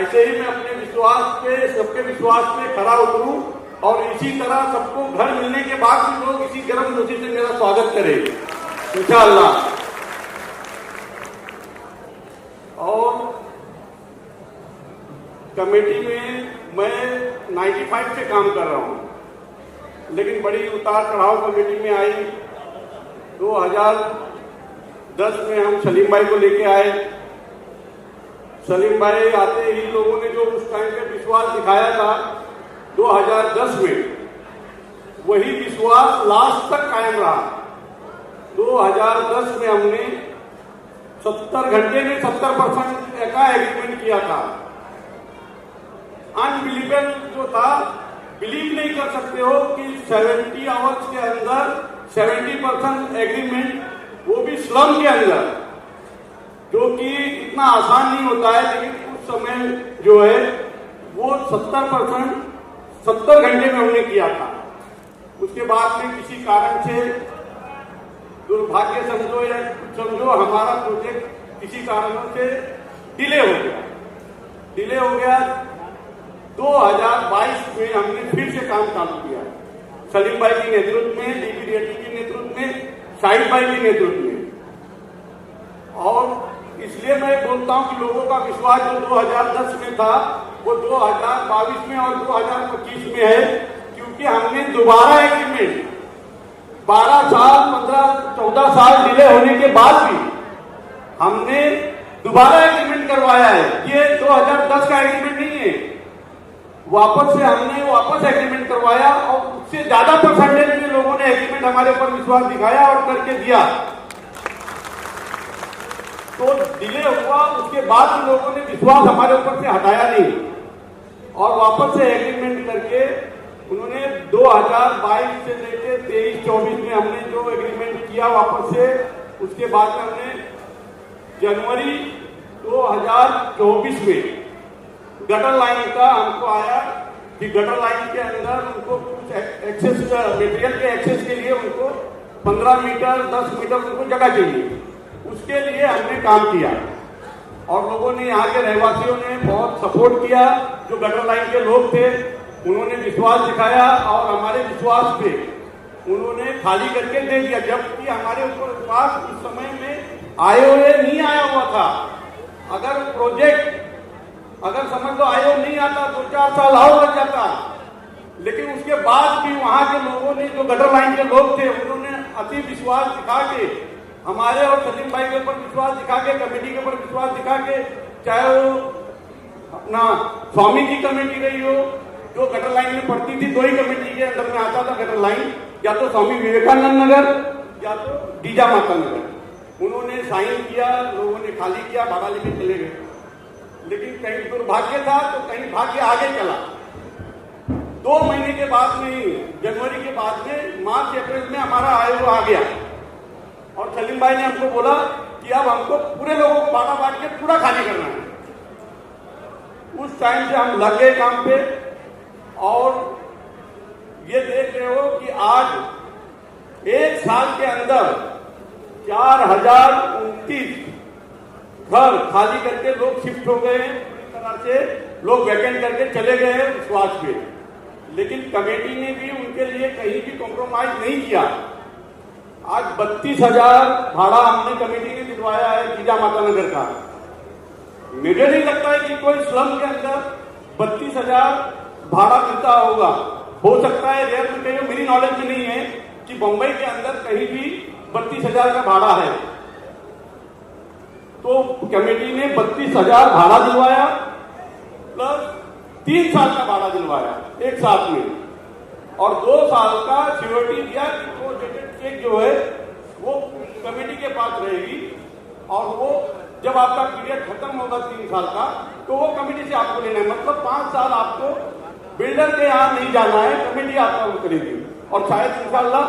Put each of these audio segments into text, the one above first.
ऐसे ही मैं अपने विश्वास पे, सबके विश्वास पे खरा उतरूं और इसी तरह सबको घर मिलने के बाद भी लोग इसी गर्म जोशी से मेरा स्वागत करें इंशाअल्लाह। और कमेटी में मैं 95 से काम कर रहा हूं, लेकिन बड़ी उतार चढ़ाव कमेटी में आई। 2010 में हम सलीम भाई को लेके आए। सलीम भाई आते ही लोगों ने जो उस टाइम पे विश्वास दिखाया था 2010 में, वही विश्वास लास्ट तक कायम रहा। 2010 में हमने 70 घंटे में 70% का एग्रीमेंट किया था। अनबिलीवेबल जो था, बिलीव नहीं कर सकते हो कि 70 आवर्स के अंदर 70% एग्रीमेंट, वो भी स्लम के अंदर, जो कि इतना आसान नहीं होता है। लेकिन उस समय जो है वो 70% 70 घंटे में हमने किया था। उसके बाद में किसी कारण से, दुर्भाग्य समझो या समझो, हमारा प्रोजेक्ट किसी कारणों से डिले हो गया। 2022 में हमने फिर से काम चालू किया, सलीम भाई के नेतृत्व में, डीपी रेड्डी के नेतृत्व में, शाहिद भाई के नेतृत्व में। और इसलिए मैं बोलता हूं कि लोगों का विश्वास जो 2010 में था वो 2022 में और 2025 में है, क्योंकि हमने दोबारा एग्रीमेंट 12 साल 15-14 साल डिले होने के बाद भी हमने दोबारा एग्रीमेंट करवाया है। ये 2010 का एग्रीमेंट नहीं है, हमने वापस एग्रीमेंट करवाया और उससे ज्यादा परसेंटेज में लोगों ने एग्रीमेंट हमारे ऊपर विश्वास दिखाया और करके दिया। तो डिले हुआ, उसके बाद लोगों ने विश्वास हमारे ऊपर से हटाया नहीं और वापस से एग्रीमेंट करके उन्होंने 2022 से लेकर 23-24 में हमने जो एग्रीमेंट किया वापस से, उसके बाद में हमने जनवरी 2024 में गटर लाइन का हमको आया कि गटर लाइन के अंदर उनको कुछ एक्सेस, मटेरियल के एक्सेस के लिए उनको 15 मीटर 10 मीटर उनको जगह चाहिए। उसके लिए हमने काम किया और लोगों ने, यहाँ के रहवासियों ने बहुत सपोर्ट किया। जो गटर लाइन के लोग थे उन्होंने विश्वास दिखाया और हमारे विश्वास पे उन्होंने खाली करके दे दिया, जबकि हमारे ऊपर विश्वास उस समय में आए हुए नहीं आया हुआ था। अगर प्रोजेक्ट, अगर समझ लो आयोग नहीं आता 2-4 साल और लग जाता, लेकिन उसके बाद भी वहां के लोगों ने, जो गटर लाइन के लोग थे, उन्होंने अति विश्वास दिखा के, हमारे और सलीम भाई के ऊपर विश्वास दिखा के, कमेटी के ऊपर विश्वास दिखा के, चाहे वो अपना स्वामी की कमेटी रही हो, जो गटर लाइन में पड़ती थी, 2 ही कमेटी के अंदर में आता था गटर लाइन, या तो स्वामी विवेकानंद नगर या तो जीजा माता नगर। उन्होंने साइन किया, लोगों ने खाली किया, भाड़ा लेके चले गए। लेकिन कहीं दुर्भाग्य था तो कहीं भाग्य आगे चला। 2 महीने के बाद में, जनवरी के बाद में, मार्च अप्रैल में हमारा आयोग आ गया और सलीम भाई ने हमको बोला कि अब हमको पूरे लोगों को बांटा बांट के पूरा खाली करना है। उस टाइम से हम लग गए काम पे और ये देख रहे हो कि आज 1 साल के अंदर 4029 घर खाली करके लोग शिफ्ट हो गए। पूरी तरह से लोग वैकेंट करके चले गए हैं विश्वास पे। लेकिन कमेटी ने भी उनके लिए कहीं भी कॉम्प्रोमाइज नहीं किया। आज 32,000 भाड़ा हमने कमेटी ने दिलवाया है जीजा माता नगर का। मुझे नहीं लगता है कि कोई स्लम के अंदर 32,000 भाड़ा मिलता होगा। हो सकता है, रेयर में कहीं, मेरी नॉलेज में नहीं है कि बंबई के अंदर कहीं भी 32,000 का भाड़ा है। तो कमेटी ने 32,000 भाड़ा दिलवाया प्लस 3 साल का भाड़ा दिलवाया एक साथ में, और 2 साल का सिक्योरिटी दिया कि वो चेक जो है वो कमेटी के पास रहेगी और वो जब आपका पीरियड खत्म होगा 3 साल का तो वो कमेटी से आपको लेना है। मतलब 5 साल आपको बिल्डर के यहाँ नहीं जाना है, कमेटी आपका वो करेगी। और शायद इंशाल्लाह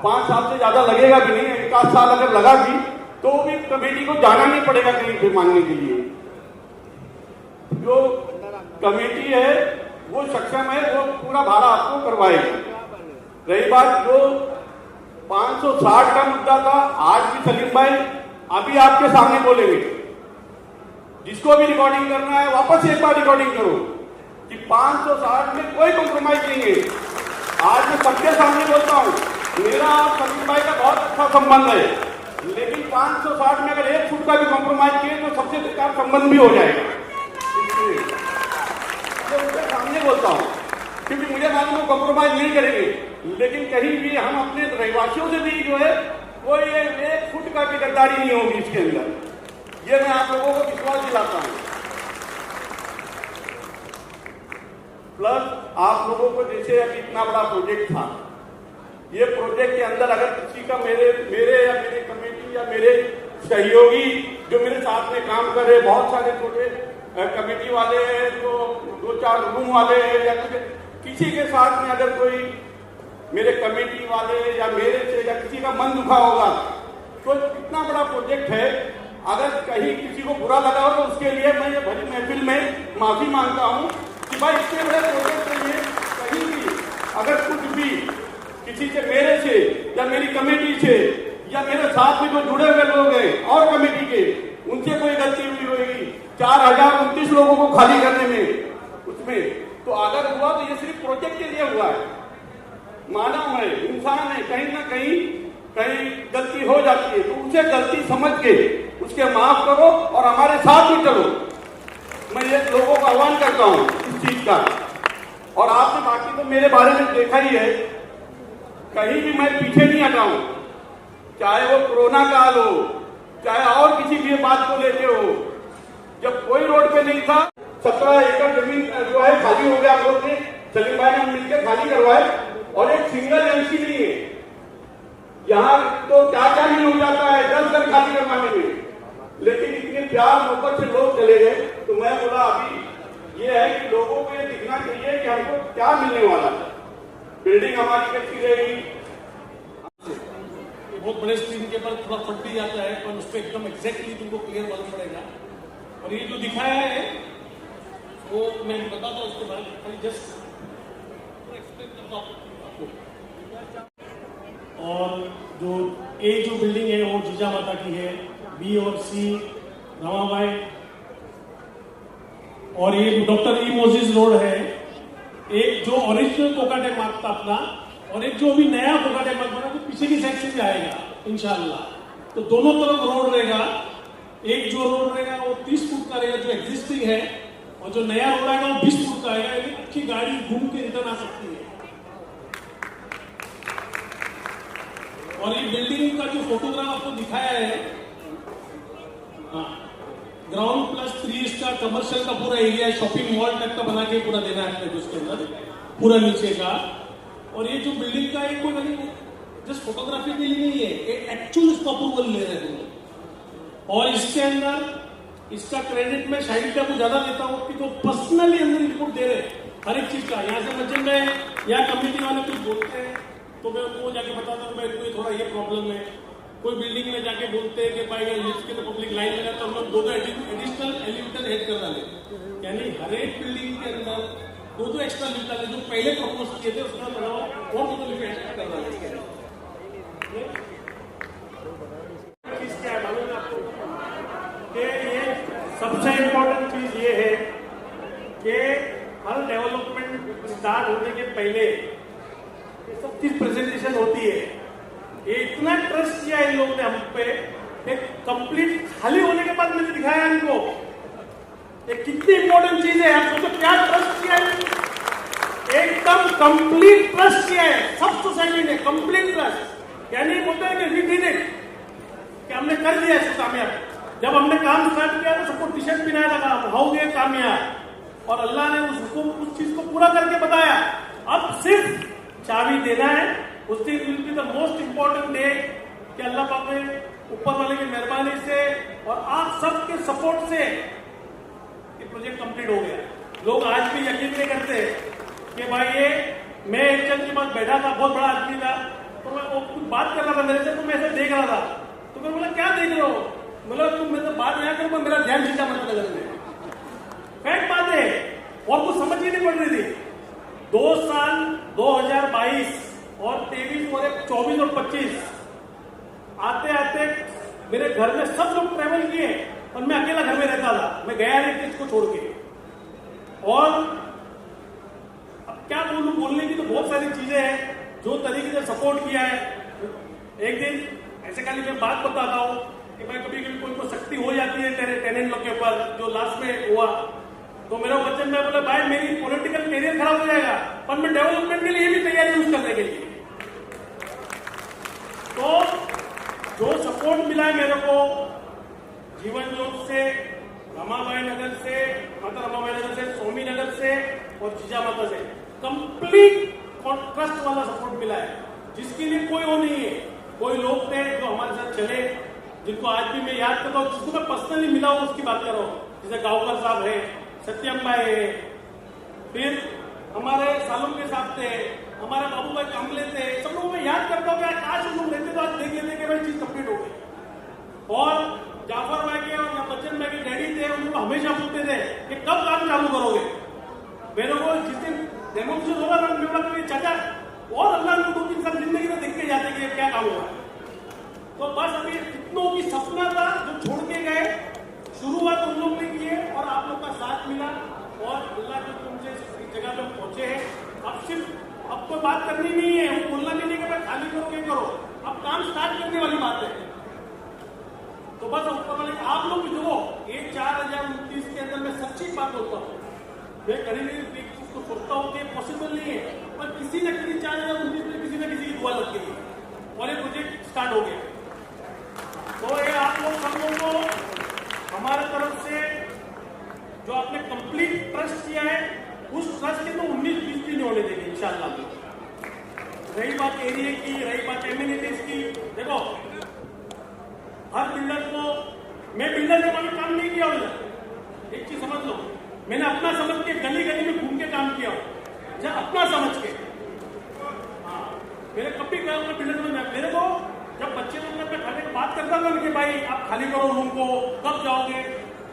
5 साल से ज्यादा लगेगा भी नहीं, 1 साल अगर लगा भी तो भी कमेटी को जाना नहीं पड़ेगा कहीं पे मांगने के लिए। जो कमेटी है वो सक्षम है, वो पूरा भाड़ा आपको करवाएगी। रही बात जो 560 का मुद्दा था, आज भी सलीम भाई अभी आपके सामने बोलेंगे जिसको भी रिकॉर्डिंग करना है वापस से एक बार रिकॉर्डिंग करो कि 560 में कोई कॉम्प्रोमाइज नहीं है। आज मैं सबके सामने बोलता हूँ, मेरा और सलीम भाई का बहुत अच्छा संबंध है, लेकिन 560 में अगर 1 फुट का भी कॉम्प्रोमाइज किए तो सबसे बेकार संबंध भी हो जाएगा। मैं उनके सामने बोलता हूँ क्योंकि मुझे मालूम है कॉम्प्रोमाइज नहीं करेंगे, लेकिन कहीं भी हम अपने रहवासियों से भी जो है कोई 1 फुट का भी गद्दारी नहीं होगी इसके अंदर। ये मैं आप लोगों को विश्वास दिलाता हूं। प्लस आप लोगों को जैसे अभी इतना बड़ा प्रोजेक्ट था, ये प्रोजेक्ट के अंदर अगर किसी का मेरे या मेरे कमेटी या मेरे सहयोगी जो मेरे साथ में काम कर रहे, बहुत सारे छोटे कमेटी वाले हैं, तो 2-4 रूम वाले हैं, या किसी के साथ में अगर कोई मेरे कमेटी वाले या मेरे से या किसी का मन दुखा होगा, तो इतना बड़ा प्रोजेक्ट है, अगर कहीं किसी को बुरा लगा हो तो उसके लिए मैं ये भरी महफिल में माफी मांगता हूं कि भाई इतने बड़े प्रोजेक्ट के लिए कहीं भी अगर कुछ भी किसी से, मेरे से या मेरी कमेटी से या मेरे साथ में जो जुड़े हुए लोग हैं और कमेटी के, उनसे कोई गलती हुई होगी 4029 लोगों को खाली करने में, उसमें तो अगर हुआ तो ये सिर्फ प्रोजेक्ट के लिए हुआ है। मानव है, इंसान है, कहीं ना कहीं गलती हो जाती है, तो उसे गलती समझ के उसके माफ करो और हमारे साथ ही चलो। मैं ये लोगों को आह्वान करता हूं इस चीज का। और आपने बाकी तो मेरे बारे में देखा ही है, कहीं भी मैं पीछे नहीं हटा हूं, चाहे वो कोरोना काल हो, चाहे और किसी भी बात को लेके हो। जब कोई रोड पे नहीं था, 17 एकड़ जमीन जो है खाली हो गया, हम लोग ने सलीम भाई ने मिलकर खाली करवाए, और एक सिंगल एमसी नहीं है। यहाँ तो क्या क्या नहीं हो जाता है 10 घर खाली करवाने में, लेकिन इतने प्यार मोहब्बत से लोग चले गए। तो मैं बोला अभी ये है कि लोगों को ये दिखना चाहिए कि हमको क्या मिलने वाला है, बिल्डिंग हमारी कैसी रहेगी। बहुत बड़े स्क्रीन के पर थोड़ा फट भी जाता है, पर उसको एकदम एग्जैक्टली तुमको क्लियर मालूम पड़ेगा। और ये जो दिखाया है वो मैं बताता हूँ उसके बाद, जस्ट एक्सप्लेन करता हूँ। और जो ए जो बिल्डिंग है वो जीजा माता की है, बी और सी रमाबाई, और ये डॉक्टर ई मोजिस रोड है, एक जो ओरिजिनल कोकाटे मार्ग था अपना, और एक जो अभी नया कोकाटे मार्ग बना तो पीछे की साइड से भी आएगा इंशाल्लाह। तो दोनों तरफ रोड रहेगा। एक जो रोड रहेगा वो 30 फुट का रहेगा जो एग्जिस्टिंग है, और जो नया रोड आएगा वो 20 फुट का आएगा, यानी अच्छी गाड़ी घूम के रिटर्न आ सकती है। और ये बिल्डिंग का जो फोटोग्राफ आपको दिखाया है, ग्राउंड प्लस 3 स्टार कमर्शियल का पूरा एरिया, शॉपिंग मॉल तक का बना के पूरा देना है उसके अंदर पूरा नीचे का। और ये जो बिल्डिंग का एक कोई नहीं जस्ट फोटोग्राफी के लिए नहीं है, एक एक्चुअल इसका अप्रूवल ले रहे हैं। और इसके अंदर इसका क्रेडिट मैं शाहिद का को ज्यादा देता हूँ कि जो पर्सनली अंदर इनपुट दे रहे हर एक चीज का। यहाँ से मस्जिद में या कम्युनिटी वाले कुछ बोलते हैं तो मैं उनको जाके बताता हूँ भाई कोई थोड़ा ये प्रॉब्लम है। कोई बिल्डिंग में जाके बोलते हैं कि भाई लिफ्ट के तो पब्लिक लाइन लगा, तो हम लोग 2 एडिशनल एलिवेटर ऐड कर डाले, यानी हर एक बिल्डिंग के अंदर 2 एक्स्ट्रा लिफ्ट डाले जो पहले प्रपोज किए थे उसका अलावा और 2 लिफ्ट ऐड कर डाले। चीज क्या है मालूम है आपको कि ये सबसे इम्पोर्टेंट चीज ये है कि हर डेवलपमेंट स्टार्ट होने के पहले ये सब चीज प्रेजेंटेशन होती है। ये इतना ट्रस्ट किया इन लोगों ने हम पे, एक कंप्लीट खाली होने के बाद मैंने दिखाया इनको ये कितनी इंपॉर्टेंट चीज है। आपको तो क्या ट्रस्ट किया है, एकदम कंप्लीट ट्रस्ट किया है सब सोसाइटी ने, कंप्लीट ट्रस्ट। यानी बोलते हैं कि वी डिड इट, कि हमने कर दिया इसको कामयाब। जब हमने काम स्टार्ट किया तो सबको टी शर्ट पहनाया लगा, हो गए कामयाब, और अल्लाह ने उस चीज को पूरा करके बताया। अब सिर्फ चाबी देना है, उस दिन will be the most important day कि अल्लाह पाक ने ऊपर वाले की मेहरबानी से और आप सबके सपोर्ट से ये प्रोजेक्ट कंप्लीट हो गया। लोग आज भी यकीन नहीं करते कि भाई ये, मैं एक जन के पास बैठा था, बहुत बड़ा आदमी था, तो मैं वो कुछ बात कर रहा था मेरे से, तो मैं ऐसे देख रहा था, तो मैं बोला क्या देख रहे हो, बोला तुम मैं तो बात यहाँ करूँ, मेरा ध्यान सीधा मत नजर में फैक्ट बात है, और कुछ समझ ही नहीं पड़ रही थी। 2 साल 2022 और 23 और 24 और 25 आते आते मेरे घर में सब लोग ट्रेवल किए, और मैं अकेला घर में रहता था, मैं गया नहीं इसको छोड़ के। और अब क्या बोलूं, बोलने की तो बहुत सारी चीजें हैं, जो तरीके से सपोर्ट किया है। एक दिन ऐसे खाली मैं बात बताता हूँ कि भाई कभी कभी कोई को शक्ति हो जाती है तेरे टेनेंट लोग के ऊपर, जो लास्ट में हुआ। तो मेरा बच्चन भाई बोला, भाई मेरी पॉलिटिकल कैरियर खराब हो जाएगा, पर मैं डेवलपमेंट के लिए भी तैयारी यूज करने के लिए। तो जो सपोर्ट मिला है मेरे को जीवन ज्योत से, रमाबाई नगर से, माता रमाबाई नगर से, स्वामी नगर से और जीजा माता से कंप्लीट ट्रस्ट वाला सपोर्ट मिला है, जिसके लिए कोई वो नहीं है। कोई लोग थे जो हमारे साथ चले, जिनको आज भी मैं याद करता हूँ, जिसको मैं पर्सनली मिला हूँ उसकी बात कर रहा हूँ, जैसे गांवकर साहब है, सत्यम भाई है, फिर हमारे सालों के साथ थे, हमारे बाबू भाई कामले थे, सब लोगों को याद करता हूँ कि आज हम लोग रहते तो आज देख लेते कि भाई चीज कंप्लीट हो गई। और जाफर भाई के और बच्चन भाई के डैडी थे, उनको हमेशा पूछते थे कि कब काम चालू करोगे। मेरे को जिस दिन डेमोक्रेशन होगा ना, मेरा कोई चाचा और अल्लाह ने 2-3 साल जिंदगी में देख के जाते कि क्या काम हुआ। तो बस अभी कितनों की सपना था जो छोड़ के गए, शुरुआत उन लोग ने की है और आप लोग का साथ मिला और अल्लाह के तुमसे इस जगह पे पहुंचे हैं। अब सिर्फ अब कोई बात करनी नहीं है, वो बोलना नहीं है कि भाई खाली करो क्या करो, अब काम स्टार्ट करने वाली बात है। तो बस ऊपर वाले आप लोग भी देखो, ये 4029 के अंदर मैं सच्ची बात बोलता हूँ, मैं कहीं नहीं उसको सोचता हूँ कि पॉसिबल नहीं है, पर किसी न किसी 4029 में किसी न किसी की दुआ लग गई और ये प्रोजेक्ट स्टार्ट हो गया। तो ये आप लोग सब लोगों को हमारे तरफ से जो आपने कंप्लीट ट्रस्ट किया है, उस ट्रस्ट के तो 19-20 भी नहीं होने देंगे इंशाल्लाह। रही बात एरिया की, रही बात एम्यूनिटीज की, देखो हर बिल्डर को, मैं बिल्डर के बारे में काम नहीं किया उधर, एक चीज समझ लो, मैंने अपना समझ के गली गली में घूम के काम किया, जब अपना समझ के। हाँ, मेरे कभी गए बिल्डर में, मेरे को जब बच्चे लोग मैं खाने की बात करता था कि भाई आप खाली करो रूम को, कब जाओगे,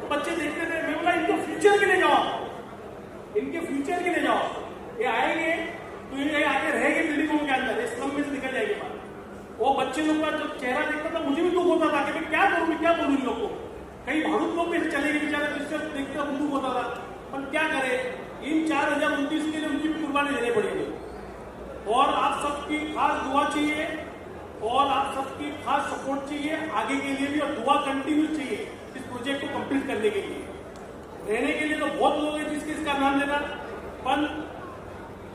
तो बच्चे देखते थे, मैं बोला इनको फ्यूचर के लिए जाओ, इनके फ्यूचर के लिए जाओ, ये आएंगे तो ये आगे रहेंगे बिल्डिंगों के अंदर, इस स्लम में से निकल जाएगी बात। वो बच्चे लोग का जब चेहरा देखता था मुझे भी दुख होता था कि मैं क्या करूँ, क्या बोलूँ इन लोग को। कई भाड़ूत लोग भी चले गए बेचारे, जिससे देखते दुख होता था, पर क्या करे, इन 4029 के लिए उनकी कुर्बानी देनी पड़ेगी। और आप सबकी खास दुआ चाहिए और आप सबकी खास सपोर्ट चाहिए आगे के लिए भी, और दुआ कंटिन्यू चाहिए इस प्रोजेक्ट को कंप्लीट करने के लिए। रहने के लिए तो बहुत लोग हैं जिसके इसका नाम लेना, पर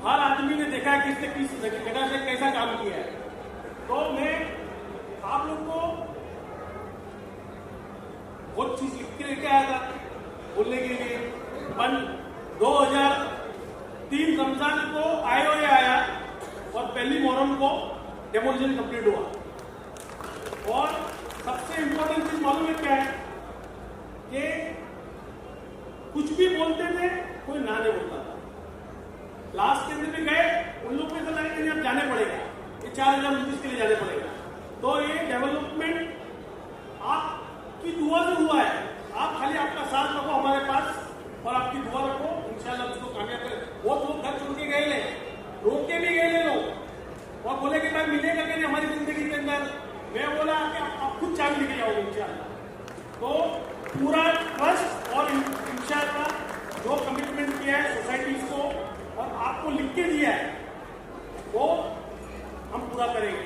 हर आदमी ने देखा है किसने किस जगह से कैसा काम किया है। तो मैं आप लोग को बहुत चीज लिख के लेके आया था बोलने के लिए, पर 2003 रमजान को आईओए आया और पहली मुहर्रम को डेमोलिशन कंप्लीट हुआ। और सबसे इंपॉर्टेंट चीज मालूम है क्या है कि कुछ भी बोलते थे, कोई ना नहीं बोलता था। लास्ट के दिन भी गए, उन लोग को ऐसा लगा कि अब जाने पड़ेगा, ये 4029 के लिए जाने पड़ेगा। तो ये डेवलपमेंट आपकी दुआ से हुआ है, आप खाली आपका साथ रखो हमारे पास और आपकी दुआ रखो, इंशाल्लाह उसको कामयाब करें। बहुत लोग घर छोड़ के गए ले, रोक के भी गए लोग और बोले कि भाई मिलेगा कि नहीं हमारी जिंदगी के अंदर। मैं बोला कि आप खुद चांद लेके जाओगे इंशाल्लाह। तो पूरा ट्रस्ट और इंशाल्लाह जो कमिटमेंट किया है सोसाइटीज को और आपको लिख के दिया है वो हम पूरा करेंगे।